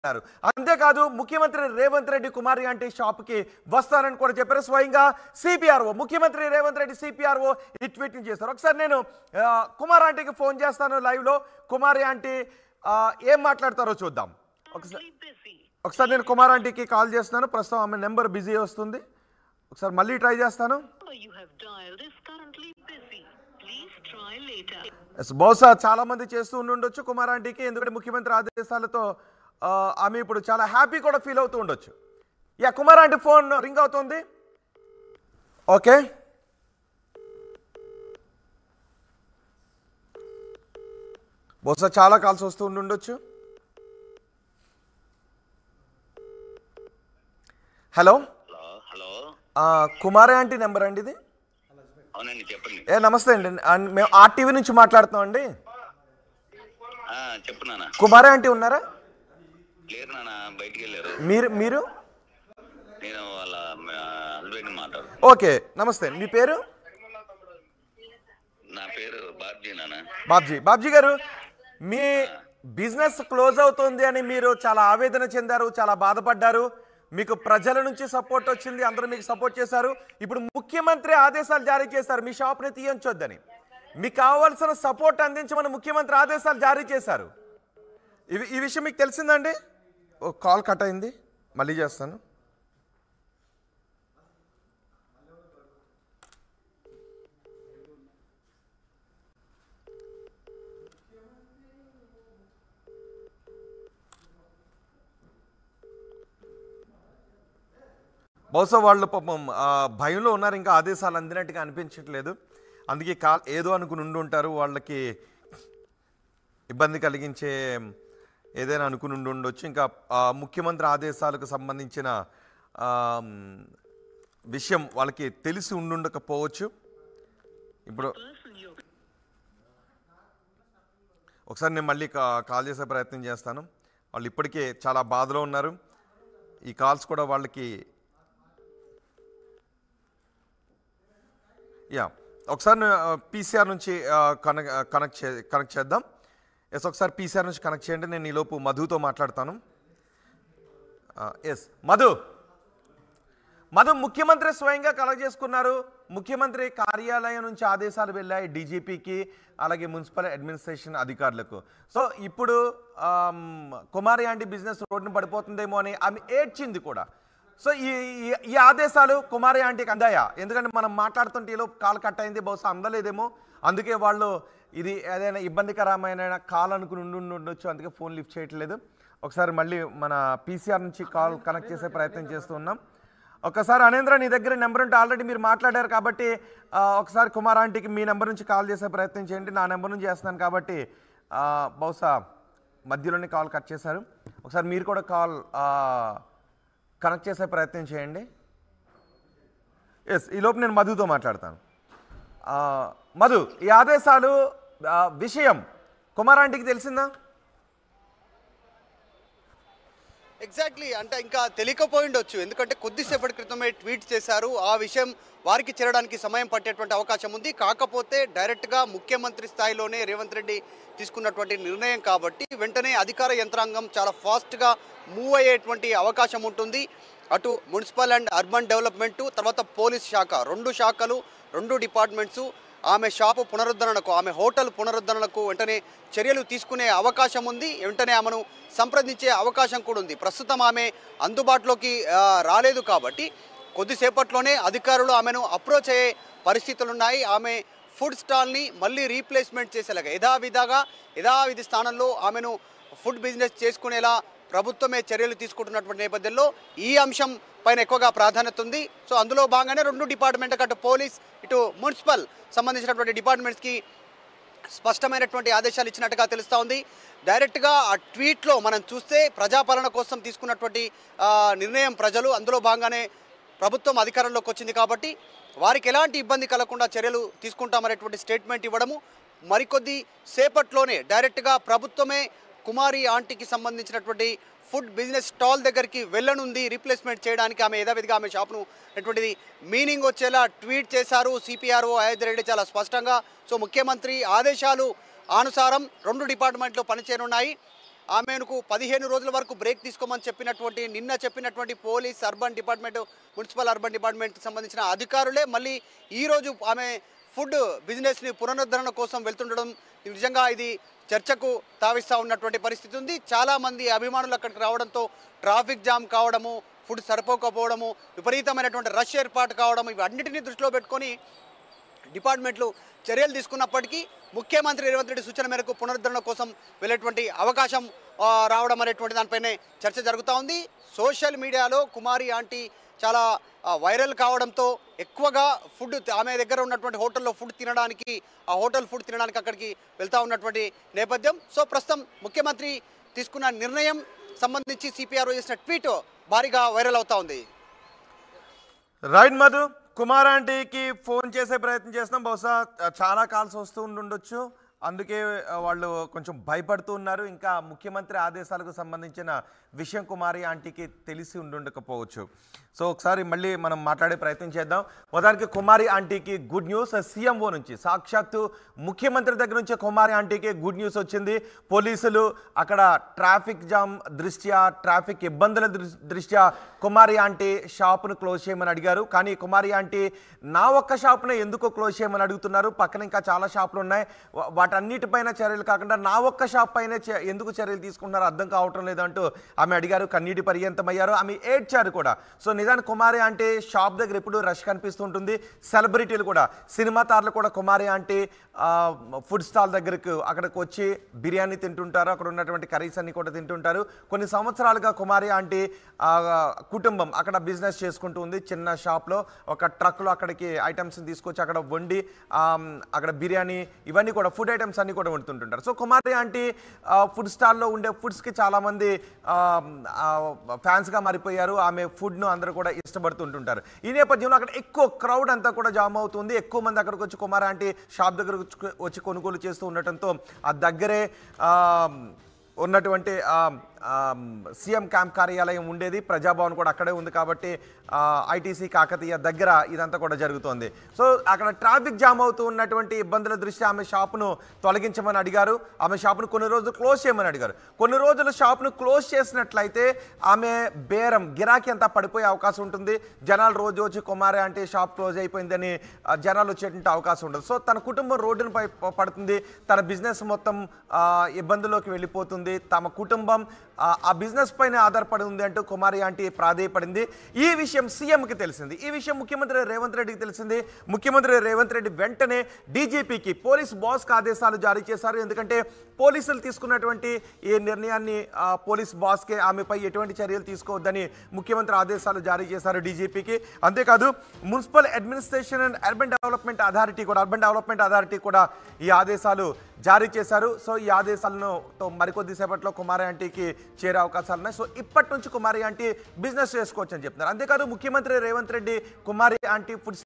అంతేకాదు ముఖ్యమంత్రి రేవంత్ రెడ్డి కుమారి ఆంటీ షాప్కి వస్తానని కూడా చెప్పారు. స్వయంగా సిపిఆర్ఓ ముఖ్యమంత్రి రేవంత్ రెడ్డి సిపిఆర్ఓ ఈ ట్వీట్ చేశారు. ఒకసారి నేను కుమార్ ఆంటీకి ఫోన్ చేస్తాను లైవ్లో. కుమారి ఆంటీ ఏం మాట్లాడతారో చూద్దాం. ఒకసారి నేను కుమార్ ఆంటీకి కాల్ చేస్తున్నాను. ప్రస్తుతం ఆమె నెంబర్ బిజీ వస్తుంది. ఒకసారి మళ్ళీ ట్రై చేస్తాను. బహుశా చాలా మంది చేస్తూ ఉండొచ్చు కుమార్ ఆంటీకి, ఎందుకంటే ముఖ్యమంత్రి ఆదేశాలతో ఆమె ఇప్పుడు చాలా హ్యాపీ కూడా ఫీల్ అవుతూ ఉండొచ్చు. కుమార్ ఆంటీ ఫోన్ రింగ్ అవుతుంది. ఓకే, బహుశా చాలా కాల్స్ వస్తూ ఉండొచ్చు. హలో, కుమారి ఆంటీ నెంబర్ అండి ఇది? నమస్తే అండి, మేము ఆర్టీవీ నుంచి మాట్లాడుతున్నాం అండి. కుమారి ఆంటీ ఉన్నారా? మీరు ఓకే, నమస్తే. మీ పేరు? నా పేరు బాబ్జీ. బాబ్జీ గారు, మీ బిజినెస్ క్లోజ్ అవుతుంది అని మీరు చాలా ఆవేదన చెందారు, చాలా బాధపడ్డారు. మీకు ప్రజల నుంచి సపోర్ట్ వచ్చింది, అందరూ మీకు సపోర్ట్ చేశారు. ఇప్పుడు ముఖ్యమంత్రి ఆదేశాలు జారీ చేశారు మీ షాప్ని తీయించొద్దని. మీకు కావాల్సిన సపోర్ట్ అందించమని ముఖ్యమంత్రి ఆదేశాలు జారీ చేశారు. ఈ విషయం మీకు తెలిసిందండి? కాల్ కట్ అయింది, మళ్ళీ చేస్తాను. బహుశా వాళ్ళు పాపం భయంలో ఉన్నారు, ఇంకా ఆదేశాలు అందినట్టుగా అనిపించట్లేదు. అందుకే ఏదో అనుకుని ఉండి ఉంటారు, వాళ్ళకి ఇబ్బంది కలిగించే ఏదైనా అనుకుని ఉండొచ్చు. ఇంకా ముఖ్యమంత్రి ఆదేశాలకు సంబంధించిన విషయం వాళ్ళకి తెలిసి ఉండకపోవచ్చు. ఇప్పుడు ఒకసారి నేను మళ్ళీ కాల్ చేసే ప్రయత్నం చేస్తాను. వాళ్ళు ఇప్పటికే చాలా బాధలో ఉన్నారు. ఈ కాల్స్ కూడా వాళ్ళకి ఒకసారి పీసీఆర్ నుంచి కనెక్ట్ చేద్దాం. ఒకసారి పీసీఆర్ నుంచి కనెక్ట్ చేయండి. నేను ఈలోపు మధుతో మాట్లాడతాను. మధు, ముఖ్యమంత్రి స్వయంగా కలెక్ట్ చేసుకున్నారు. ముఖ్యమంత్రి కార్యాలయం నుంచి ఆదేశాలు వెళ్ళాయి డీజీపీకి, అలాగే మున్సిపల్ అడ్మినిస్ట్రేషన్ అధికారులకు. సో ఇప్పుడు కుమారి ఆంటీ బిజినెస్ రోడ్డును పడిపోతుందేమో అని ఆమె ఏడ్చింది కూడా. సో ఈ ఆదేశాలు కుమారి ఆంటీకి అందాయా? ఎందుకంటే మనం మాట్లాడుతుంటే ఈలోపు కాల్ కట్ అయింది, బహుశా అందలేదేమో. అందుకే వాళ్ళు ఇది ఏదైనా ఇబ్బందికరమైన కాల్ అనుకుని ఉండొచ్చు, అందుకే ఫోన్ లిఫ్ట్ చేయట్లేదు. ఒకసారి మళ్ళీ మన పీసీఆర్ నుంచి కాల్ కనెక్ట్ చేసే ప్రయత్నం చేస్తూ ఉన్నాం. ఒకసారి అనేంద్ర, నీ దగ్గర నెంబర్ ఉంటే ఆల్రెడీ మీరు మాట్లాడారు కాబట్టి ఒకసారి కుమార్ ఆంటీకి మీ నెంబర్ నుంచి కాల్ చేసే ప్రయత్నం చేయండి. నా నెంబర్ నుంచి చేస్తున్నాను కాబట్టి బహుశా మధ్యలోనే కాల్ కట్ చేశారు. ఒకసారి మీరు కూడా కాల్ కనెక్ట్ చేసే ప్రయత్నం చేయండి. ఈలోపు నేను మధుతో మాట్లాడతాను. మధు, ఈ ఆదేశాలు విషయం కుమార్ ఆంటీకి తెలిసిందా? ఎగ్జాక్ట్లీ, అంటే ఇంకా తెలియకపోయిండొచ్చు, ఎందుకంటే కొద్దిసేపటి క్రితమే ట్వీట్ చేశారు. ఆ విషయం వారికి చేరడానికి సమయం పట్టేటువంటి అవకాశం ఉంది. కాకపోతే డైరెక్ట్గా ముఖ్యమంత్రి స్థాయిలోనే రేవంత్ రెడ్డి తీసుకున్నటువంటి నిర్ణయం కాబట్టి వెంటనే అధికార యంత్రాంగం చాలా ఫాస్ట్గా మూవ్ అయ్యేటువంటి అవకాశం ఉంటుంది. అటు మున్సిపల్ అండ్ అర్బన్ డెవలప్మెంటు, తర్వాత పోలీస్ శాఖ, రెండు శాఖలు, రెండు డిపార్ట్మెంట్సు ఆమె షాపు పునరుద్ధరణకు, ఆమె హోటల్ పునరుద్ధరణకు వెంటనే చర్యలు తీసుకునే అవకాశం ఉంది. వెంటనే ఆమెను సంప్రదించే అవకాశం కూడా ఉంది. ప్రస్తుతం ఆమె అందుబాటులోకి రాలేదు కాబట్టి కొద్దిసేపట్లోనే అధికారులు ఆమెను అప్రోచ్ అయ్యే పరిస్థితులు ఉన్నాయి. ఆమె ఫుడ్ స్టాల్ని మళ్ళీ రీప్లేస్మెంట్ చేసేలాగా యథావిధి స్థానంలో ఆమెను ఫుడ్ బిజినెస్ చేసుకునేలా ప్రభుత్వమే చర్యలు తీసుకుంటున్నటువంటి నేపథ్యంలో ఈ అంశం పైన ఎక్కువగా ప్రాధాన్యత ఉంది. సో అందులో భాగంగానే రెండు డిపార్ట్మెంట్, అటు పోలీస్ ఇటు మున్సిపల్ సంబంధించినటువంటి డిపార్ట్మెంట్స్కి స్పష్టమైనటువంటి ఆదేశాలు ఇచ్చినట్టుగా తెలుస్తూ ఉంది. డైరెక్ట్గా ఆ ట్వీట్లో మనం చూస్తే ప్రజాపాలన కోసం తీసుకున్నటువంటి నిర్ణయం ప్రజలు, అందులో భాగంగానే ప్రభుత్వం అధికారంలోకి వచ్చింది కాబట్టి వారికి ఎలాంటి ఇబ్బంది కలగకుండా చర్యలు తీసుకుంటామనేటువంటి స్టేట్మెంట్ ఇవ్వడము, మరికొద్ది సేపట్లోనే డైరెక్ట్గా ప్రభుత్వమే కుమారి ఆంటీకి సంబంధించినటువంటి ఫుడ్ బిజినెస్ స్టాల్ దగ్గరికి వెళ్ళనుంది రీప్లేస్మెంట్ చేయడానికి. ఆమె యథావిధిగా ఆమె షాప్ను అటువంటిది మీనింగ్ వచ్చేలా ట్వీట్ చేశారు సిపిఆర్ఓ అయోధ్య రెడ్డి చాలా స్పష్టంగా. సో ముఖ్యమంత్రి ఆదేశాలు అనుసారం రెండు డిపార్ట్మెంట్లు పనిచేయనున్నాయి. ఆమెకు 15 రోజుల వరకు బ్రేక్ తీసుకోమని నిన్న చెప్పినటువంటి police urban department municipal urban డిపార్ట్మెంట్కి సంబంధించిన అధికారులే మళ్ళీ ఈరోజు ఆమె ఫుడ్ బిజినెస్ని పునరుద్ధరణ కోసం వెళ్తుండడం నిజంగా ఇది చర్చకు తావిస్తూ ఉన్నటువంటి పరిస్థితి ఉంది. చాలామంది అభిమానులు అక్కడికి రావడంతో ట్రాఫిక్ జామ్ కావడము, ఫుడ్ సరిపోకపోవడము, విపరీతమైనటువంటి రష్ ఏర్పాటు కావడం, ఇవన్నిటినీ దృష్టిలో పెట్టుకొని డిపార్ట్మెంట్లు చర్యలు తీసుకున్నప్పటికీ ముఖ్యమంత్రి రేవంత్ రెడ్డి సూచన మేరకు పునరుద్ధరణ కోసం వెళ్ళేటువంటి అవకాశం రావడం అనేటువంటి దానిపైనే చర్చ జరుగుతూ ఉంది. సోషల్ మీడియాలో కుమారి ఆంటీ చాలా వైరల్ కావడంతో ఎక్కువగా ఫుడ్ ఆమె దగ్గర ఉన్నటువంటి హోటల్లో ఫుడ్ తినడానికి అక్కడికి వెళ్తూ ఉన్నటువంటి నేపథ్యం. సో ప్రస్తుతం ముఖ్యమంత్రి తీసుకున్న నిర్ణయం సంబంధించి సిపిఆర్ చేసిన ట్వీట్ భారీగా వైరల్ అవుతా ఉంది. రైట్ మధు, కుమార్ ఆంటీకి ఫోన్ చేసే ప్రయత్నం చేస్తున్నాం. బహుశా చాలా కాల్స్ వస్తూ ఉండొచ్చు, అందుకే వాళ్ళు కొంచెం భయపడుతూ ఉన్నారు. ఇంకా ముఖ్యమంత్రి ఆదేశాలకు సంబంధించిన విషయం కుమారి ఆంటీకి తెలిసి ఉండకపోవచ్చు. సో ఒకసారి మళ్ళీ మనం మాట్లాడే ప్రయత్నం చేద్దాం. మొదటికి కుమారి ఆంటీకి గుడ్ న్యూస్. సీఎంఓ నుంచి సాక్షాత్తు ముఖ్యమంత్రి దగ్గర నుంచి కుమారి ఆంటీకి గుడ్ న్యూస్ వచ్చింది. పోలీసులు అక్కడ ట్రాఫిక్ జామ్ దృష్ట్యా, ట్రాఫిక్ ఇబ్బందుల దృష్ట్యా కుమారి ఆంటీ షాపును క్లోజ్ చేయమని అడిగారు. కానీ కుమారి ఆంటీ నా ఒక్క షాపునే ఎందుకు క్లోజ్ చేయమని అడుగుతున్నారు, పక్కన ఇంకా చాలా షాపులు ఉన్నాయి, వాటన్నిటిపైన చర్యలు కాకుండా నా ఒక్క షాప్ పైన ఎందుకు చర్యలు తీసుకుంటున్నారో అర్థం కావటం లేదంటూ ఆమె అడిగారు. కన్నీటి పర్యంతమయ్యారు, ఆమె ఏడ్చారు కూడా. సో నిజానికి కుమారి ఆంటీ షాప్ దగ్గర ఎప్పుడు రష్ కనిపిస్తుంటుంది. సెలబ్రిటీలు కూడా, సినిమా తారలు కూడా కుమారి ఆంటీ ఫుడ్ స్టాల్ అక్కడికి వచ్చి బిర్యానీ తింటుంటారు, అక్కడ ఉన్నటువంటి కర్రీస్ అన్ని కూడా తింటుంటారు. కొన్ని సంవత్సరాలుగా కుమారి ఆంటీ కుటుంబం అక్కడ బిజినెస్ చేసుకుంటూ ఉంది. చిన్న షాప్లో ఒక ట్రక్లో అక్కడికి ఐటమ్స్ తీసుకొచ్చి అక్కడ వండి అక్కడ బిర్యానీ ఇవన్నీ కూడా ఫుడ్ ఐటమ్స్ అన్ని కూడా వండుతుంటుంటారు. సో కుమారి ఆంటీ ఫుడ్ స్టాల్లో ఉండే ఫుడ్స్కి చాలామంది ఫ్యాన్స్గా మారిపోయారు. ఆమె ఫుడ్ను అందరూ కూడా ఇష్టపడుతుంటుంటారు. ఈ నేపథ్యంలో అక్కడ ఎక్కువ క్రౌడ్ అంతా కూడా జామ్ అవుతుంది. ఎక్కువ మంది అక్కడికి వచ్చి కుమారి ఆంటీ షాప్ దగ్గర వచ్చి కొనుగోలు చేస్తూ ఉండటంతో ఆ దగ్గరే ఉన్నటువంటి సీఎం క్యాంప్ కార్యాలయం ఉండేది, ప్రజాభవన్ కూడా అక్కడే ఉంది కాబట్టి ఐటీసీ కాకతీయ దగ్గర ఇదంతా కూడా జరుగుతోంది. సో అక్కడ ట్రాఫిక్ జామ్ అవుతూ ఉన్నటువంటి ఇబ్బందుల దృష్ట్యా ఆమె షాపును తొలగించమని అడిగారు. ఆమె షాపును కొన్ని రోజులు క్లోజ్ చేయమని అడిగారు. కొన్ని రోజులు షాపును క్లోజ్ చేసినట్లయితే ఆమె గిరాకీ అంతా పడిపోయే అవకాశం ఉంటుంది. జనాలు రోజు వచ్చి కుమారి అంటే షాప్ క్లోజ్ అయిపోయిందని జనాలు వచ్చేటువంటి అవకాశం ఉండదు. సో తన కుటుంబం రోడ్డును పడుతుంది, తన బిజినెస్ మొత్తం ఇబ్బందుల్లోకి వెళ్ళిపోతుంది, తమ కుటుంబం ఆ బిజినెస్ పైన ఆధారపడి ఉంది అంటూ కుమారి ఆంటీ ప్రాధేయపడింది. ఈ విషయం సీఎంకి తెలిసింది, ఈ విషయం ముఖ్యమంత్రి రేవంత్ రెడ్డికి తెలిసింది. ముఖ్యమంత్రి రేవంత్ రెడ్డి వెంటనే డీజీపీకి పోలీస్ బాస్కి ఆదేశాలు జారీ చేశారు. ఎందుకంటే పోలీసులు తీసుకున్నటువంటి ఈ నిర్ణయాన్ని పోలీస్ బాస్కే ఆమెపై ఎటువంటి చర్యలు తీసుకోవద్దని ముఖ్యమంత్రి ఆదేశాలు జారీ చేశారు డీజీపీకి. అంతేకాదు municipal administration and urban development authority కూడా ఈ ఆదేశాలు జారీ చేశారు. సో ఈ ఆదేశాలను మరికొద్ది సేపట్లో కుమారి ఆంటీకి చేరే అవకాశాలు ఉన్నాయి. సో ఇప్పటి నుంచి కుమారి ఆంటీ బిజినెస్ చేసుకోవచ్చు అని చెప్తున్నారు. అంతేకాదు ముఖ్యమంత్రి రేవంత్ రెడ్డి కుమారి ఆంటీ ఫుడ్